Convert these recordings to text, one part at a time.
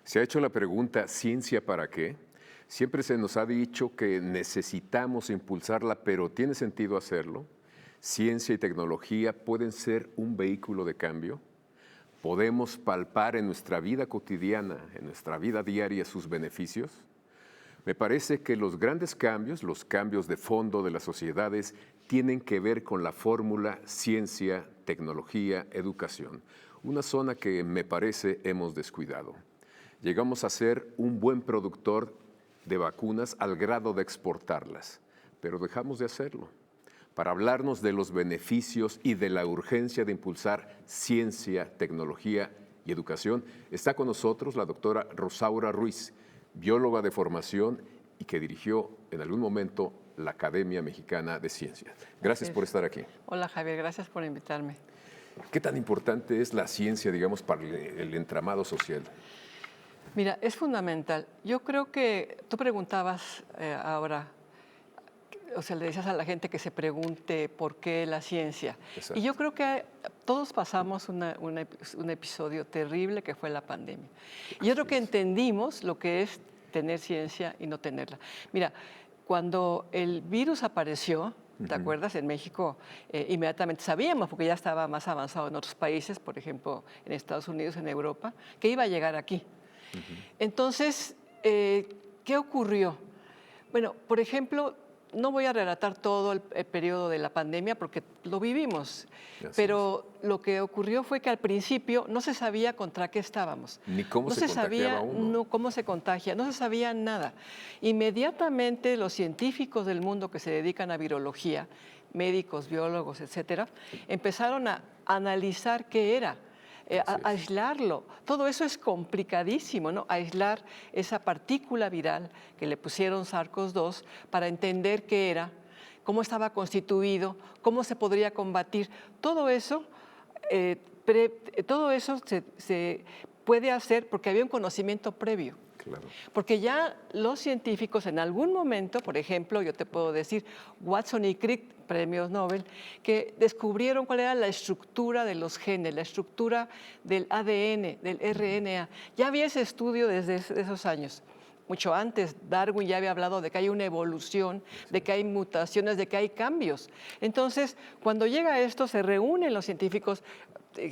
Se ha hecho la pregunta, ¿ciencia para qué? Siempre se nos ha dicho que necesitamos impulsarla, pero ¿tiene sentido hacerlo? ¿Ciencia y tecnología pueden ser un vehículo de cambio? ¿Podemos palpar en nuestra vida cotidiana, en nuestra vida diaria, sus beneficios? Me parece que los grandes cambios, los cambios de fondo de las sociedades, tienen que ver con la fórmula ciencia, tecnología, educación. Una zona que me parece hemos descuidado. Llegamos a ser un buen productor de vacunas al grado de exportarlas, pero dejamos de hacerlo. Para hablarnos de los beneficios y de la urgencia de impulsar ciencia, tecnología y educación, está con nosotros la doctora Rosaura Ruiz, bióloga de formación y que dirigió en algún momento la Academia Mexicana de Ciencias. Gracias por estar aquí. Hola Javier, gracias por invitarme. ¿Qué tan importante es la ciencia, digamos, para el entramado social? Mira, es fundamental. Yo creo que tú preguntabas ahora, o sea, le decías a la gente que se pregunte por qué la ciencia. Exacto. Y yo creo que todos pasamos un episodio terrible que fue la pandemia. Y yo creo que entendimos lo que es tener ciencia y no tenerla. Mira, cuando el virus apareció, ¿te acuerdas? En México inmediatamente sabíamos, porque ya estaba más avanzado en otros países, por ejemplo, en Estados Unidos, en Europa, que iba a llegar aquí. Entonces, ¿qué ocurrió? Bueno, por ejemplo, no voy a relatar todo el periodo de la pandemia porque lo vivimos, pero lo que ocurrió fue que al principio no se sabía contra qué estábamos. Ni cómo no se sabía contagiaba uno. no, cómo se contagia, no se sabía nada. Inmediatamente los científicos del mundo que se dedican a virología, médicos, biólogos, etcétera, empezaron a analizar qué era. Aislarlo. Todo eso es complicadísimo, ¿no? Aislar esa partícula viral que le pusieron SARS-CoV-2 para entender qué era, cómo estaba constituido, cómo se podría combatir. Todo eso, se puede hacer porque había un conocimiento previo. Claro. Porque ya los científicos en algún momento, por ejemplo, yo te puedo decir, Watson y Crick, premios Nobel, que descubrieron cuál era la estructura de los genes, la estructura del ADN, del RNA. Ya había ese estudio desde esos años. Mucho antes, Darwin ya había hablado de que hay una evolución, de que hay mutaciones, de que hay cambios. Entonces, cuando llega esto, se reúnen los científicos,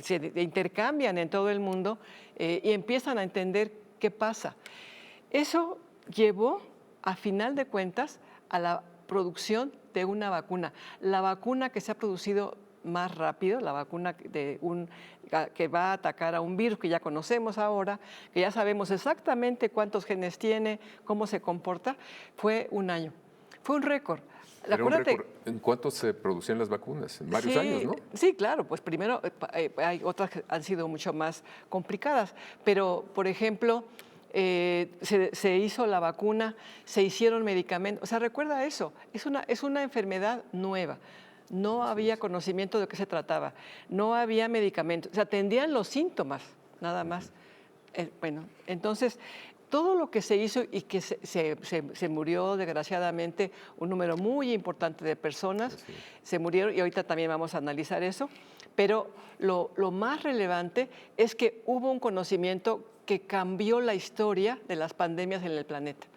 se intercambian en todo el mundo y empiezan a entender qué pasa. Eso llevó, a final de cuentas, a la producción de una vacuna. La vacuna que se ha producido más rápido, la vacuna que va a atacar a un virus que ya conocemos ahora, que ya sabemos exactamente cuántos genes tiene, cómo se comporta, fue un año. Fue un récord. Era un récord. ¿En cuánto se producían las vacunas? En varios años, ¿no? Sí, claro, pues primero hay otras que han sido mucho más complicadas, pero por ejemplo, se hizo la vacuna, se hicieron medicamentos, o sea, recuerda eso, es una enfermedad nueva. No había conocimiento de qué se trataba, no había medicamentos, se atendían los síntomas, nada más. Bueno, entonces, todo lo que se hizo y que se murió, desgraciadamente, un número muy importante de personas, se murieron y ahorita también vamos a analizar eso, pero lo más relevante es que hubo un conocimiento que cambió la historia de las pandemias en el planeta.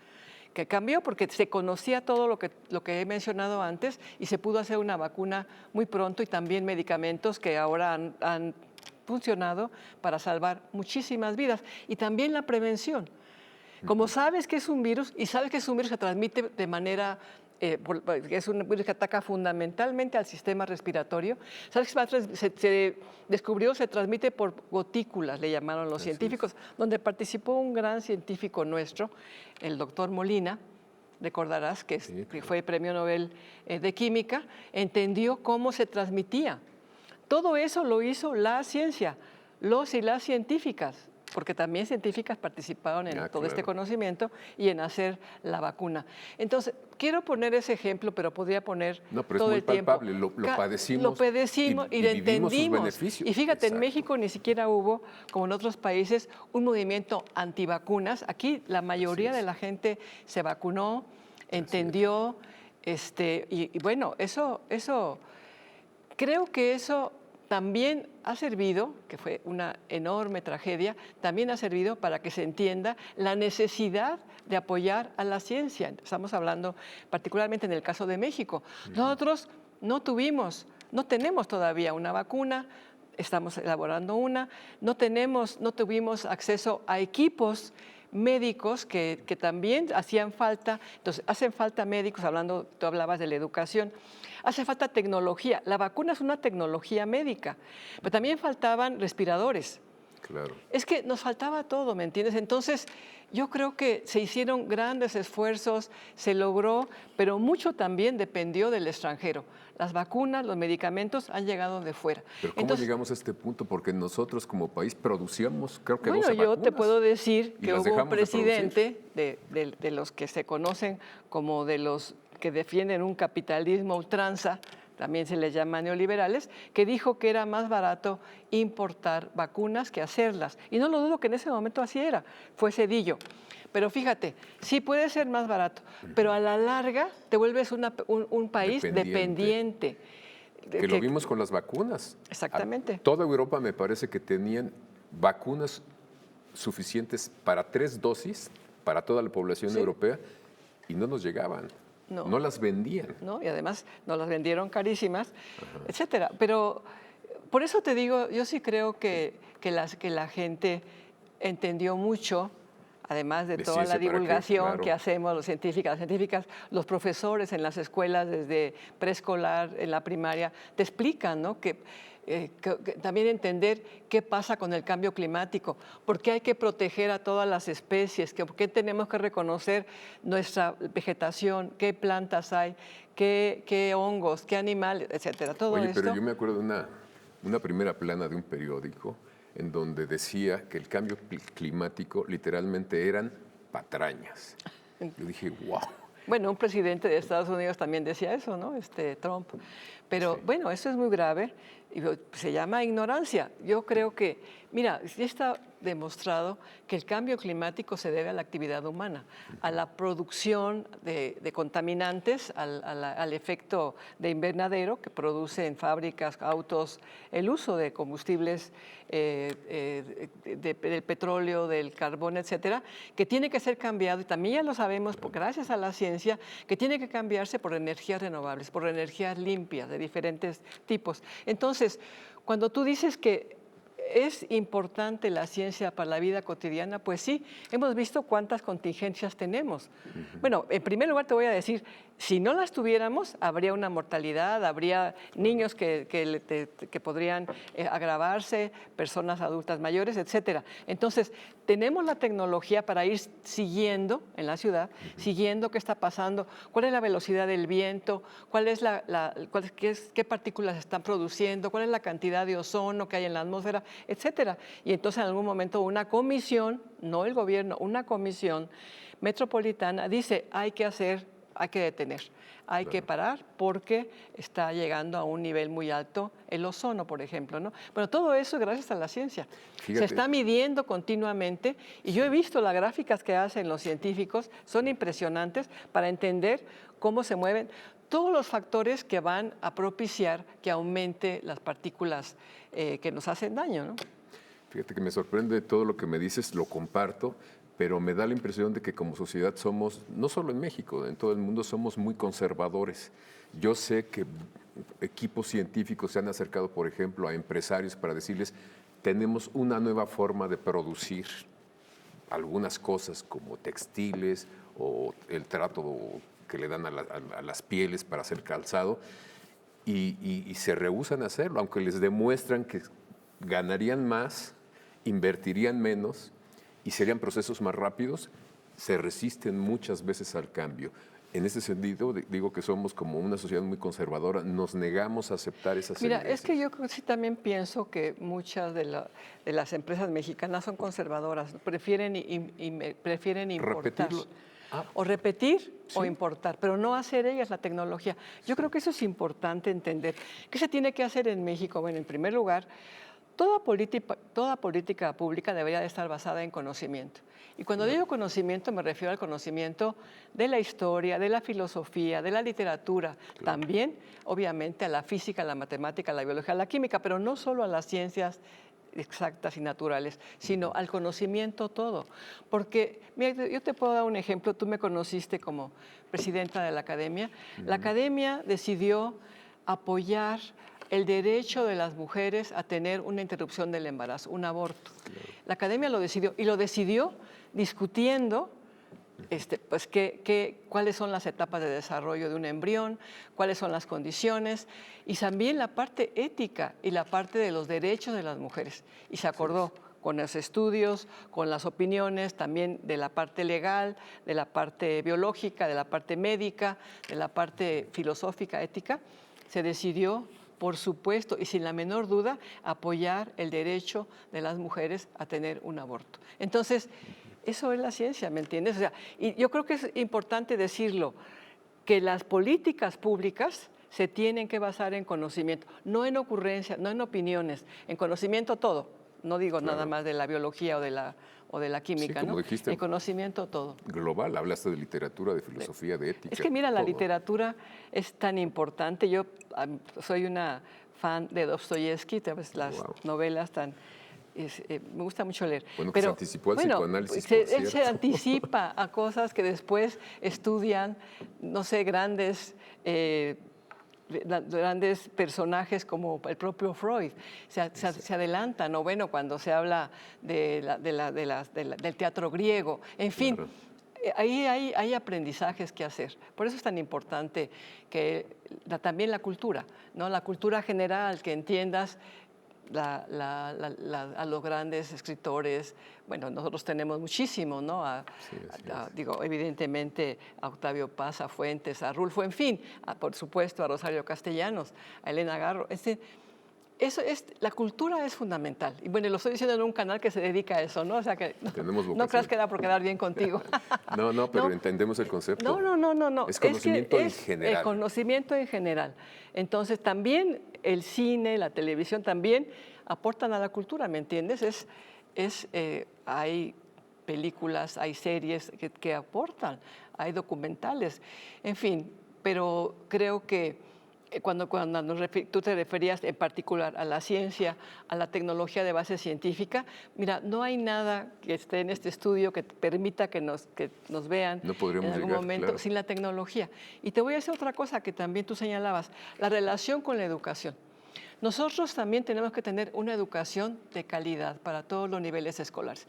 Que cambió porque se conocía todo lo que he mencionado antes y se pudo hacer una vacuna muy pronto y también medicamentos que ahora han funcionado para salvar muchísimas vidas. Y también la prevención. Como sabes que es un virus y sabes que es un virus que transmite de manera, es un virus que ataca fundamentalmente al sistema respiratorio, sabes que se descubrió, se transmite por gotículas, le llamaron los científicos, donde participó un gran científico nuestro, el doctor Molina, recordarás que fue premio Nobel de Química, entendió cómo se transmitía. Todo eso lo hizo la ciencia, los y las científicas, porque también científicas participaron en todo este conocimiento y en hacer la vacuna. Entonces, quiero poner ese ejemplo, pero podría poner todo el tiempo. Pero es muy palpable, lo padecimos. Lo padecimos y lo entendimos. Y fíjate, en México ni siquiera hubo, como en otros países, un movimiento antivacunas. Aquí la mayoría de la gente se vacunó, entendió, y bueno, creo que eso también ha servido, que fue una enorme tragedia, también ha servido para que se entienda la necesidad de apoyar a la ciencia. Estamos hablando particularmente en el caso de México. Nosotros no tenemos todavía una vacuna, estamos elaborando una, no tuvimos acceso a equipos médicos que también hacían falta. Entonces, hacen falta médicos, tú hablabas de la educación, hace falta tecnología. La vacuna es una tecnología médica, pero también faltaban respiradores. Claro. Es que nos faltaba todo, ¿me entiendes? Entonces, yo creo que se hicieron grandes esfuerzos, se logró, pero mucho también dependió del extranjero. Las vacunas, los medicamentos han llegado de fuera. Pero ¿cómo llegamos a este punto? Porque nosotros como país producíamos, creo que 12 vacunas. Bueno, yo te puedo decir y que las hubo un dejamos de presidente de los que se conocen como de los que defienden un capitalismo a ultranza, también se les llama neoliberales, que dijo que era más barato importar vacunas que hacerlas. Y no lo dudo que en ese momento así era, fue Zedillo. Pero fíjate, sí puede ser más barato, pero a la larga te vuelves un país dependiente. Que lo vimos con las vacunas. Exactamente. Toda Europa me parece que tenían vacunas suficientes para 3 dosis para toda la población europea y no nos llegaban. No las vendían. No, y además nos las vendieron carísimas, etcétera. Pero por eso te digo, yo sí creo que la gente entendió mucho, además de toda la divulgación que hacemos los científicos, las científicas, los profesores en las escuelas desde preescolar, en la primaria, te explican, ¿no? que también entender qué pasa con el cambio climático, por qué hay que proteger a todas las especies, por qué tenemos que reconocer nuestra vegetación, qué plantas hay, qué hongos, qué animales, etcétera. Todo esto. Pero yo me acuerdo de una primera plana de un periódico en donde decía que el cambio climático literalmente eran patrañas. Yo dije, wow. Bueno, un presidente de Estados Unidos también decía eso, ¿no? Trump. Pero bueno, eso es muy grave y se llama ignorancia. Yo creo que, mira, sí está demostrado que el cambio climático se debe a la actividad humana, a la producción de contaminantes, al efecto de invernadero que produce en fábricas, autos, el uso de combustibles del petróleo, del carbón, etcétera, que tiene que ser cambiado, y también ya lo sabemos, gracias a la ciencia, que tiene que cambiarse por energías renovables, por energías limpias de diferentes tipos. Entonces, cuando tú dices que ¿es importante la ciencia para la vida cotidiana? Pues sí, hemos visto cuántas contingencias tenemos. Bueno, en primer lugar te voy a decir, si no las tuviéramos, habría una mortalidad, habría niños que podrían agravarse, personas adultas mayores, etcétera. Entonces, tenemos la tecnología para ir siguiendo en la ciudad, siguiendo qué está pasando, cuál es la velocidad del viento, qué partículas se están produciendo, cuál es la cantidad de ozono que hay en la atmósfera, etcétera. Y entonces en algún momento una comisión, no el gobierno, una comisión metropolitana dice, hay que detener, hay que parar porque está llegando a un nivel muy alto el ozono, por ejemplo, ¿no? Bueno, todo eso es gracias a la ciencia. Fíjate. Se está midiendo continuamente y yo he visto las gráficas que hacen los científicos, son impresionantes para entender cómo se mueven todos los factores que van a propiciar que aumente las partículas que nos hacen daño, ¿no? Fíjate que me sorprende todo lo que me dices, lo comparto, pero me da la impresión de que como sociedad somos, no solo en México, en todo el mundo somos muy conservadores. Yo sé que equipos científicos se han acercado, por ejemplo, a empresarios para decirles, tenemos una nueva forma de producir algunas cosas como textiles o el trato que le dan a las pieles para hacer calzado y se rehúsan a hacerlo, aunque les demuestran que ganarían más, invertirían menos y serían procesos más rápidos, se resisten muchas veces al cambio. En ese sentido, digo que somos como una sociedad muy conservadora, nos negamos a aceptar esas Mira, es que yo sí también pienso que muchas de las empresas mexicanas son conservadoras, prefieren importar. Repetirlo. O repetir o importar, pero no hacer ellas la tecnología. Yo creo que eso es importante entender. ¿Qué se tiene que hacer en México? Bueno, en primer lugar, toda política pública debería de estar basada en conocimiento. Y cuando digo conocimiento me refiero al conocimiento de la historia, de la filosofía, de la literatura, también obviamente a la física, a la matemática, a la biología, a la química, pero no solo a las ciencias exactas y naturales, sino al conocimiento todo. Porque, mira, yo te puedo dar un ejemplo, tú me conociste como presidenta de la academia. La academia decidió apoyar el derecho de las mujeres a tener una interrupción del embarazo, un aborto. La academia lo decidió, y lo decidió discutiendo pues, cuáles son las etapas de desarrollo de un embrión, cuáles son las condiciones, y también la parte ética y la parte de los derechos de las mujeres. Y se acordó con los estudios, con las opiniones, también de la parte legal, de la parte biológica, de la parte médica, de la parte filosófica, ética, se decidió, por supuesto, y sin la menor duda, apoyar el derecho de las mujeres a tener un aborto. Entonces, eso es la ciencia, ¿me entiendes? O sea, y yo creo que es importante decirlo, que las políticas públicas se tienen que basar en conocimiento, no en ocurrencias, no en opiniones, en conocimiento todo. No digo nada más de la biología o de la química, sí, como ¿no? dijiste, el conocimiento todo. Global, hablaste de literatura, de filosofía, de ética. Es que mira, la todo. literatura es tan importante. Yo soy una fan de Dostoyevsky, las novelas tan... me gusta mucho leer. Bueno, que se anticipó al psicoanálisis, él se anticipa a cosas que después estudian, no sé, grandes personajes como el propio Freud. Se adelantan, o bueno, cuando se habla del teatro griego, en fin. Claro. Ahí hay aprendizajes que hacer. Por eso es tan importante que también la cultura, ¿no? La cultura general, que entiendas a los grandes escritores. Bueno, nosotros tenemos muchísimo, ¿no? Digo, evidentemente a Octavio Paz, a Fuentes, a Rulfo, en fin, por supuesto a Rosario Castellanos, a Elena Garro. La cultura es fundamental. Y bueno, lo estoy diciendo en un canal que se dedica a eso, ¿no? O sea que no creas que era por quedar bien contigo. No, pero entendemos el concepto. No. Es conocimiento en general. El conocimiento en general. Entonces, también el cine, la televisión también aportan a la cultura, ¿me entiendes? Hay películas, hay series que aportan, hay documentales, en fin, pero creo que cuando tú te referías en particular a la ciencia, a la tecnología de base científica, mira, no hay nada que esté en este estudio que permita que nos vean en algún momento sin la tecnología. Y te voy a decir otra cosa que también tú señalabas, la relación con la educación. Nosotros también tenemos que tener una educación de calidad para todos los niveles escolares.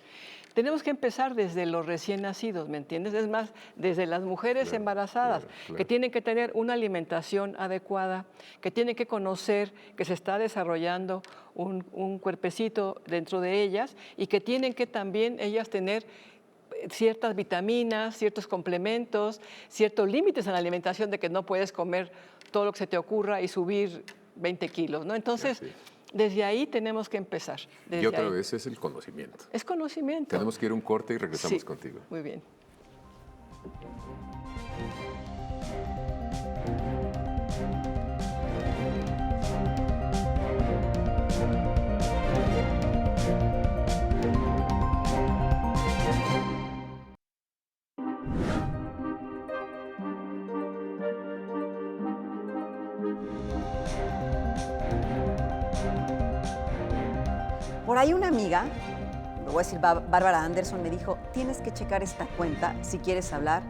Tenemos que empezar desde los recién nacidos, ¿me entiendes? Es más, desde las mujeres embarazadas, que tienen que tener una alimentación adecuada, que tienen que conocer que se está desarrollando un cuerpecito dentro de ellas y que tienen que también ellas tener ciertas vitaminas, ciertos complementos, ciertos límites en la alimentación, de que no puedes comer todo lo que se te ocurra y subir 20 kilos, ¿no? Entonces, desde ahí tenemos que empezar. Y otra vez es el conocimiento. Es conocimiento. Tenemos que ir a un corte y regresamos contigo. Muy bien. Por ahí una amiga, lo voy a decir, Bárbara Anderson, me dijo, tienes que checar esta cuenta si quieres hablar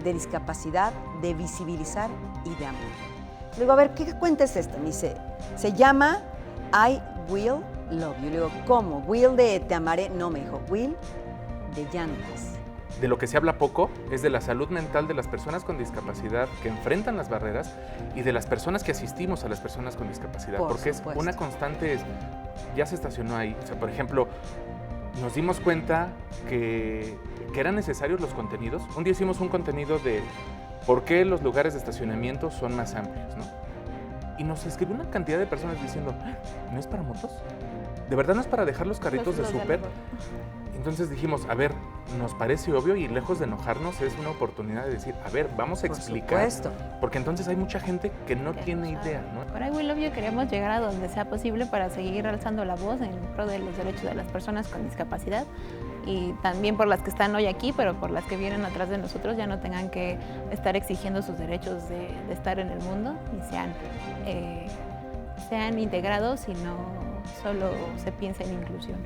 de discapacidad, de visibilizar y de amor. Le digo, a ver, ¿qué cuenta es esta? Me dice, se llama I Will Love You. Le digo, ¿cómo? Will de te amaré. No, me dijo, Will de llantas. De lo que se habla poco es de la salud mental de las personas con discapacidad que enfrentan las barreras y de las personas que asistimos a las personas con discapacidad. Porque es una constante, ya se estacionó ahí. O sea, por ejemplo, nos dimos cuenta que eran necesarios los contenidos. Un día hicimos un contenido de por qué los lugares de estacionamiento son más amplios, ¿no? Y nos escribió una cantidad de personas diciendo, ¿no es para motos? de verdad no es para dejar los carritos de Los súper. la- Entonces dijimos, a ver, nos parece obvio y lejos de enojarnos es una oportunidad de decir, a ver, vamos a Por explicar. supuesto. Porque entonces hay mucha gente que no tiene idea, ¿no? Por ahí, We Love You queremos llegar a donde sea posible para seguir alzando la voz en pro de los derechos de las personas con discapacidad y también por las que están hoy aquí, pero por las que vienen atrás de nosotros ya no tengan que estar exigiendo sus derechos de estar en el mundo y sean integrados y no solo se piensa en inclusión.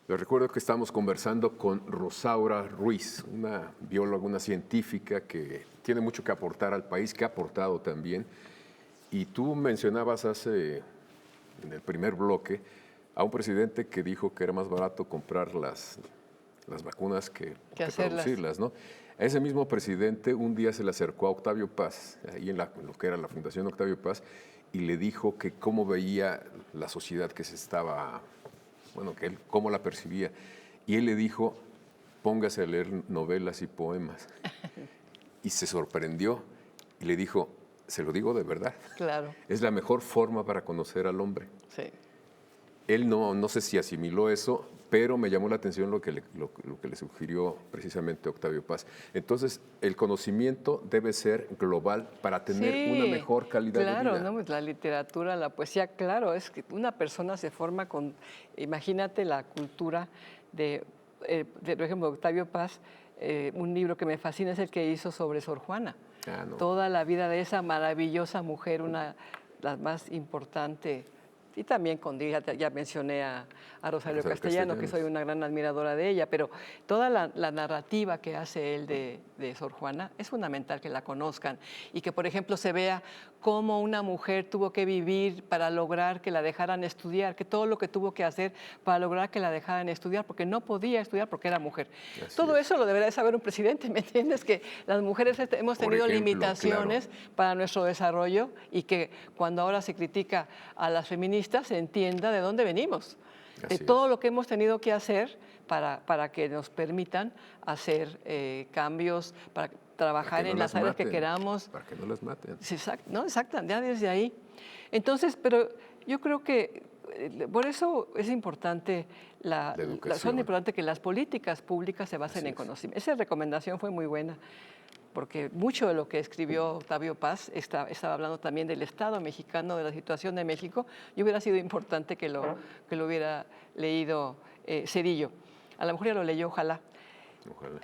Les recuerdo que estamos conversando con Rosaura Ruiz, una bióloga, una científica que tiene mucho que aportar al país, que ha aportado también. Y tú mencionabas en el primer bloque, a un presidente que dijo que era más barato comprar las vacunas que hacerlas. producirlas, ¿no? A ese mismo presidente un día se le acercó a Octavio Paz, ahí en lo que era la Fundación Octavio Paz, y le dijo que cómo veía la sociedad que se estaba, bueno, que él cómo la percibía. Y él le dijo, póngase a leer novelas y poemas. Y se sorprendió y le dijo, se lo digo de verdad. Claro. Es la mejor forma para conocer al hombre. Sí. Él no sé si asimiló eso, pero me llamó la atención lo que le sugirió precisamente Octavio Paz. Entonces, el conocimiento debe ser global para tener una mejor calidad de vida. Claro, ¿no? Pues la literatura, la poesía, claro, es que una persona se forma con, imagínate la cultura de por ejemplo, Octavio Paz, un libro que me fascina es el que hizo sobre Sor Juana. Ah, no. Toda la vida de esa maravillosa mujer, la más importante. Y también ya mencioné a Rosario Castellano, que soy una gran admiradora de ella, pero toda la narrativa que hace él de Sor Juana es fundamental que la conozcan y que, por ejemplo, se vea cómo una mujer tuvo que vivir para lograr que la dejaran estudiar, que todo lo que tuvo que hacer para lograr que la dejaran estudiar, porque no podía estudiar porque era mujer. Todo eso lo debería de saber un presidente, ¿me entiendes? Que las mujeres hemos tenido limitaciones para nuestro desarrollo y que cuando ahora se critica a las feministas, se entienda de dónde venimos, de todo lo que hemos tenido que hacer para que nos permitan hacer cambios, para trabajar en las áreas que queramos. Para que no las maten. Exacto, ya desde ahí. Entonces, pero yo creo que por eso es importante son importante que las políticas públicas se basen en conocimiento. Esa recomendación fue muy buena, porque mucho de lo que escribió Octavio Paz estaba hablando también del Estado mexicano, de la situación de México, y hubiera sido importante que lo hubiera leído Zedillo. A lo mejor ya lo leyó, ojalá.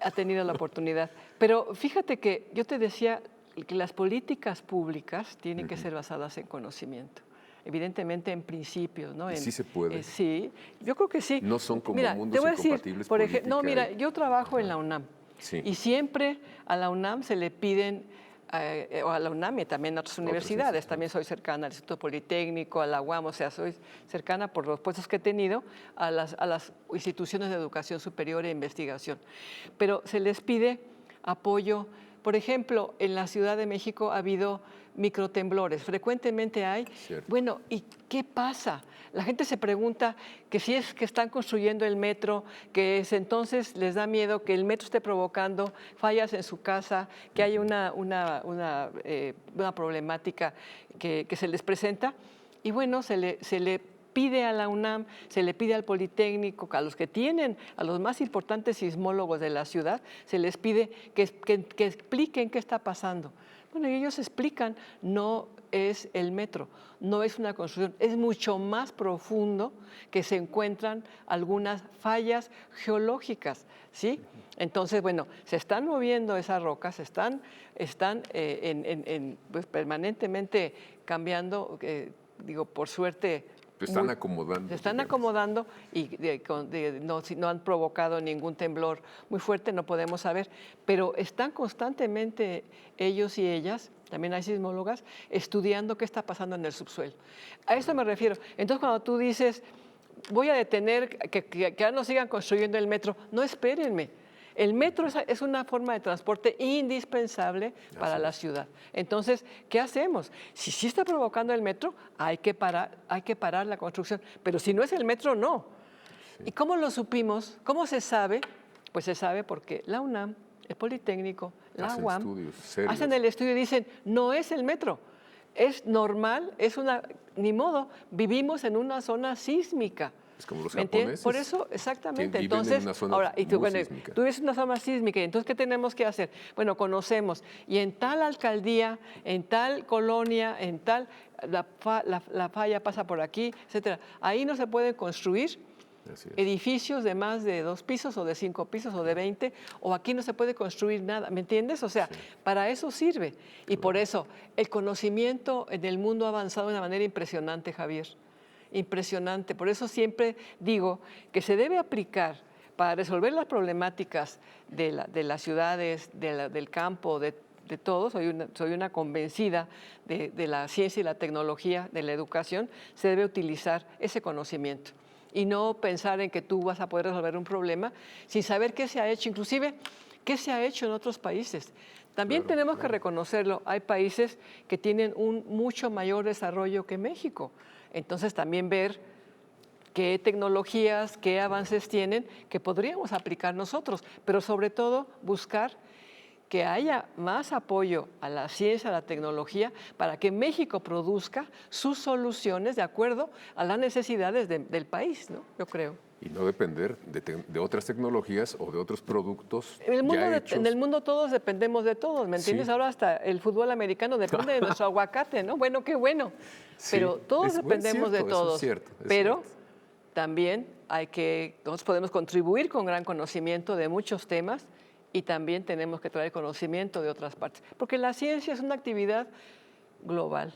Ha tenido la oportunidad. Pero fíjate que yo te decía que las políticas públicas tienen que ser basadas en conocimiento. Evidentemente en principios, ¿no? Sí se puede. Sí, yo creo que sí. No son como mundos te voy a decir, incompatibles. por ejemplo, no, mira, yo trabajo en la UNAM. Sí. Y siempre a la UNAM se le piden, o a la UNAM y también a otras universidades, también soy cercana al Instituto Politécnico, a la UAM, o sea, soy cercana por los puestos que he tenido a las instituciones de educación superior e investigación. Pero se les pide apoyo. Por ejemplo, en la Ciudad de México ha habido microtemblores, frecuentemente hay. Cierto. Bueno, ¿y qué pasa? La gente se pregunta que si es que están construyendo el metro, que entonces les da miedo que el metro esté provocando fallas en su casa, que hay una problemática que se les presenta. Y bueno, se le pide a la UNAM, se le pide al Politécnico, a los que tienen, a los más importantes sismólogos de la ciudad, se les pide que expliquen qué está pasando. Bueno, y ellos explican, no es el metro, no es una construcción, es mucho más profundo, que se encuentran algunas fallas geológicas, ¿sí? Entonces, bueno, se están moviendo esas rocas, están pues, permanentemente cambiando, digo, por suerte. Se están acomodando. Se están acomodando y no han provocado ningún temblor muy fuerte, no podemos saber, pero están constantemente ellos y ellas, también hay sismólogas, estudiando qué está pasando en el subsuelo. A eso me refiero. Entonces, cuando tú dices, voy a detener que ya no sigan construyendo el metro, no, espérenme. El metro es una forma de transporte indispensable para la ciudad. Entonces, ¿qué hacemos? Si sí está provocando el metro, hay que parar la construcción. Pero si no es el metro, no. Sí. ¿Y cómo lo supimos? ¿Cómo se sabe? Pues se sabe porque la UNAM, el Politécnico, la UAM, hacen el estudio y dicen, no es el metro, es normal, ni modo, vivimos en una zona sísmica. Es como los japoneses. Por eso, exactamente. Entonces, ahora, tú ves una zona sísmica, y entonces, ¿qué tenemos que hacer? Bueno, conocemos, y en tal alcaldía, en tal colonia, en tal, la falla pasa por aquí, etcétera. Ahí no se puede construir edificios de más de 2 pisos o de 5 pisos o de 20, o aquí no se puede construir nada, ¿me entiendes? O sea, para eso sirve. Y por eso el conocimiento en el mundo ha avanzado de una manera impresionante, Javier, impresionante. Por eso siempre digo que se debe aplicar para resolver las problemáticas de las ciudades, del campo, de todo. Soy una convencida de la ciencia y la tecnología, de la educación. Se debe utilizar ese conocimiento y no pensar en que tú vas a poder resolver un problema sin saber qué se ha hecho, inclusive qué se ha hecho en otros países. También tenemos que reconocerlo, hay países que tienen un mucho mayor desarrollo que México. Entonces también ver qué tecnologías, qué avances tienen que podríamos aplicar nosotros, pero sobre todo buscar que haya más apoyo a la ciencia, a la tecnología, para que México produzca sus soluciones de acuerdo a las necesidades del país, ¿no? Yo creo. Y no depender de otras tecnologías o de otros productos en el mundo todos dependemos de todos, ¿me entiendes? Sí. Ahora hasta el fútbol americano depende de nuestro aguacate, ¿no? Bueno, qué bueno. Sí, pero todos dependemos de todos. Es cierto, pero también nosotros podemos contribuir con gran conocimiento de muchos temas, y también tenemos que traer conocimiento de otras partes, porque la ciencia es una actividad global.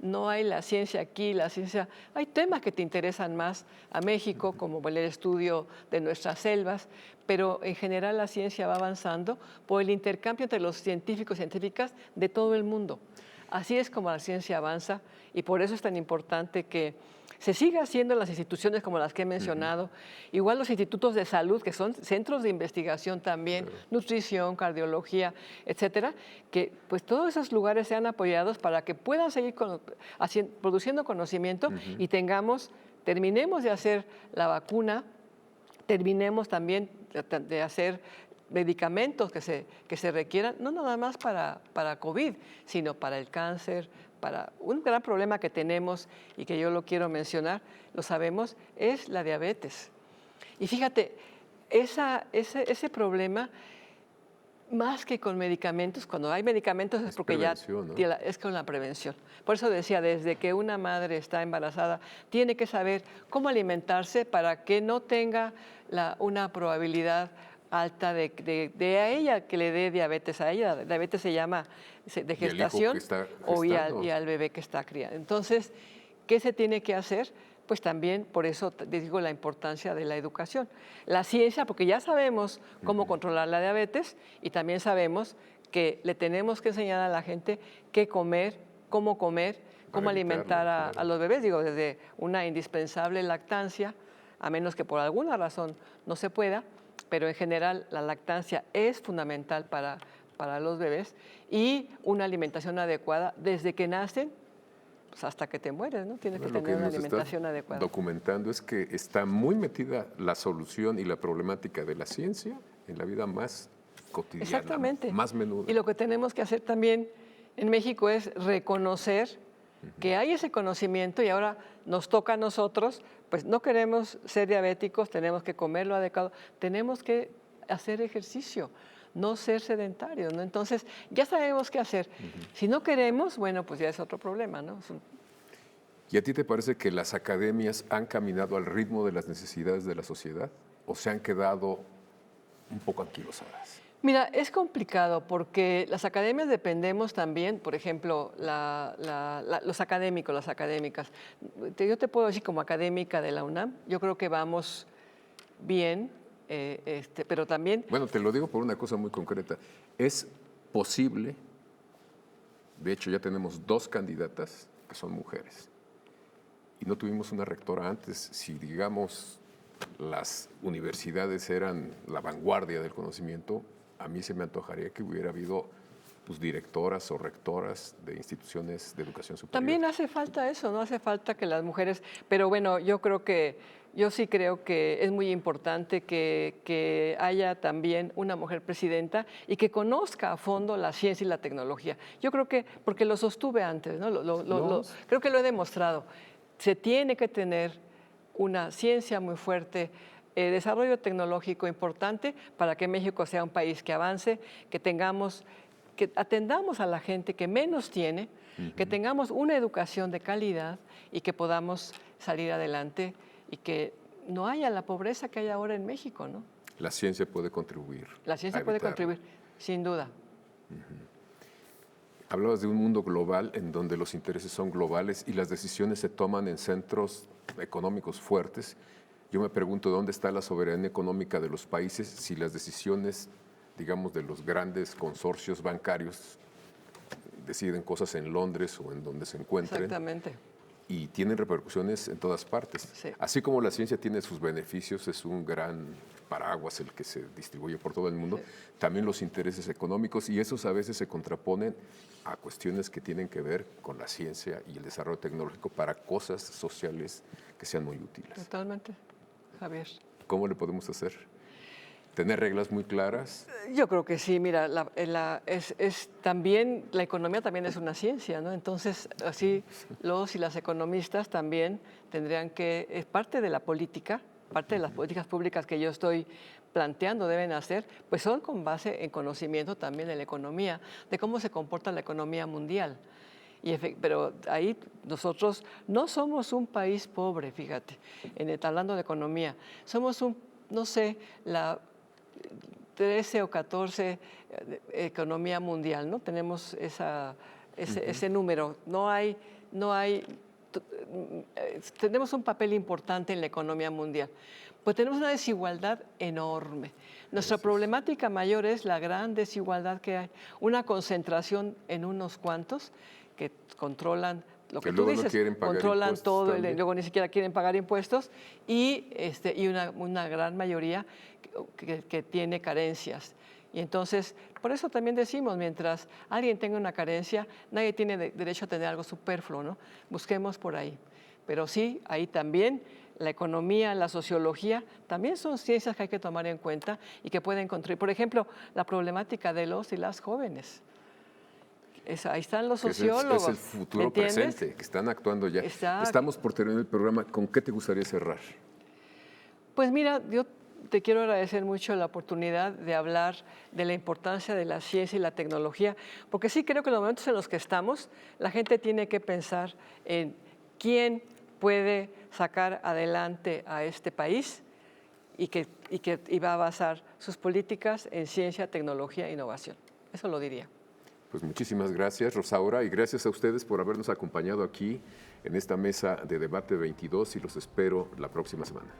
No hay la ciencia aquí, hay temas que te interesan más a México, como el estudio de nuestras selvas, pero en general la ciencia va avanzando por el intercambio entre los científicos y científicas de todo el mundo. Así es como la ciencia avanza, y por eso es tan importante que se siga haciendo en las instituciones como las que he mencionado, igual los institutos de salud, que son centros de investigación también, nutrición, cardiología, etcétera, que pues todos esos lugares sean apoyados para que puedan seguir produciendo conocimiento y terminemos de hacer la vacuna, terminemos también de hacer medicamentos que se requieran, no nada más para COVID, sino para el cáncer, para un gran problema que tenemos y que yo lo quiero mencionar, lo sabemos, es la diabetes. Y fíjate, ese problema, más que con medicamentos, cuando hay medicamentos es porque ya ¿no? Es con la prevención. Por eso decía, desde que una madre está embarazada, tiene que saber cómo alimentarse para que no tenga una probabilidad alta de a ella que le dé diabetes a ella. Diabetes se llama de gestación y al bebé que está criando. Entonces, ¿qué se tiene que hacer? Pues también, por eso digo la importancia de la educación. La ciencia, porque ya sabemos cómo controlar la diabetes y también sabemos que le tenemos que enseñar a la gente qué comer, cómo alimentar a los bebés. Digo, desde una indispensable lactancia, a menos que por alguna razón no se pueda, pero en general la lactancia es fundamental para los bebés, y una alimentación adecuada desde que nacen pues hasta que te mueres, ¿no? Tienes que tener una alimentación adecuada. Documentando es que está muy metida la solución y la problemática de la ciencia en la vida más cotidiana, exactamente, más menuda. Y lo que tenemos que hacer también en México es reconocer que hay ese conocimiento, y ahora nos toca a nosotros, pues no queremos ser diabéticos, tenemos que comer lo adecuado, tenemos que hacer ejercicio, no ser sedentarios, ¿no? Entonces, ya sabemos qué hacer. Si no queremos, bueno, pues ya es otro problema, ¿no? ¿Y a ti te parece que las academias han caminado al ritmo de las necesidades de la sociedad o se han quedado un poco anquilosadas? Mira, es complicado porque las academias dependemos también, por ejemplo, los académicos, las académicas. Yo te puedo decir como académica de la UNAM, yo creo que vamos bien, pero también... Bueno, te lo digo por una cosa muy concreta. Es posible, de hecho ya tenemos 2 candidatas que son mujeres, y no tuvimos una rectora antes. Si digamos las universidades eran la vanguardia del conocimiento, a mí se me antojaría que hubiera habido pues, directoras o rectoras de instituciones de educación superior. También hace falta eso, no hace falta que las mujeres, pero bueno, yo sí creo que es muy importante que haya también una mujer presidenta y que conozca a fondo la ciencia y la tecnología. Yo creo que, porque lo sostuve antes, ¿no? Creo que lo he demostrado. Se tiene que tener una ciencia muy fuerte, desarrollo tecnológico importante para que México sea un país que avance, que atendamos a la gente que menos tiene, que tengamos una educación de calidad y que podamos salir adelante y que no haya la pobreza que hay ahora en México, ¿no? La ciencia puede contribuir. La ciencia puede contribuir, sin duda. Hablabas de un mundo global en donde los intereses son globales y las decisiones se toman en centros económicos fuertes. Yo me pregunto dónde está la soberanía económica de los países si las decisiones, digamos, de los grandes consorcios bancarios deciden cosas en Londres o en donde se encuentren. Exactamente. Y tienen repercusiones en todas partes. Sí. Así como la ciencia tiene sus beneficios, es un gran paraguas el que se distribuye por todo el mundo, sí, también los intereses económicos, y esos a veces se contraponen a cuestiones que tienen que ver con la ciencia y el desarrollo tecnológico para cosas sociales que sean muy útiles. Totalmente, Javier. ¿Cómo le podemos hacer? ¿Tener reglas muy claras? Yo creo que sí, mira, también la economía también es una ciencia, ¿no? Entonces, así los y las economistas también tendrían que, es parte de la política, parte de las políticas públicas que yo estoy planteando deben hacer, pues son con base en conocimiento también de la economía, de cómo se comporta la economía mundial. Pero ahí nosotros no somos un país pobre, fíjate, hablando de economía, somos no sé, la 13 o 14 economía mundial, ¿no? Tenemos ese número. Tenemos un papel importante en la economía mundial. Pues tenemos una desigualdad enorme. Nuestra problemática mayor es la gran desigualdad que hay. Una concentración en unos cuantos que controlan lo que tú dices, controlan todo, luego ni siquiera quieren pagar impuestos y una gran mayoría que tiene carencias. Y entonces, por eso también decimos, mientras alguien tenga una carencia, nadie tiene derecho a tener algo superfluo, ¿no? Busquemos por ahí. Pero sí, ahí también la economía, la sociología, también son ciencias que hay que tomar en cuenta y que pueden contribuir. Por ejemplo, la problemática de los y las jóvenes. Ahí están los sociólogos. Es el futuro presente, que están actuando ya. Estamos por terminar el programa. ¿Con qué te gustaría cerrar? Pues mira, yo te quiero agradecer mucho la oportunidad de hablar de la importancia de la ciencia y la tecnología, porque sí creo que en los momentos en los que estamos, la gente tiene que pensar en quién puede sacar adelante a este país y va a basar sus políticas en ciencia, tecnología e innovación. Eso lo diría. Pues muchísimas gracias, Rosaura, y gracias a ustedes por habernos acompañado aquí en esta mesa de Debate 22 y los espero la próxima semana.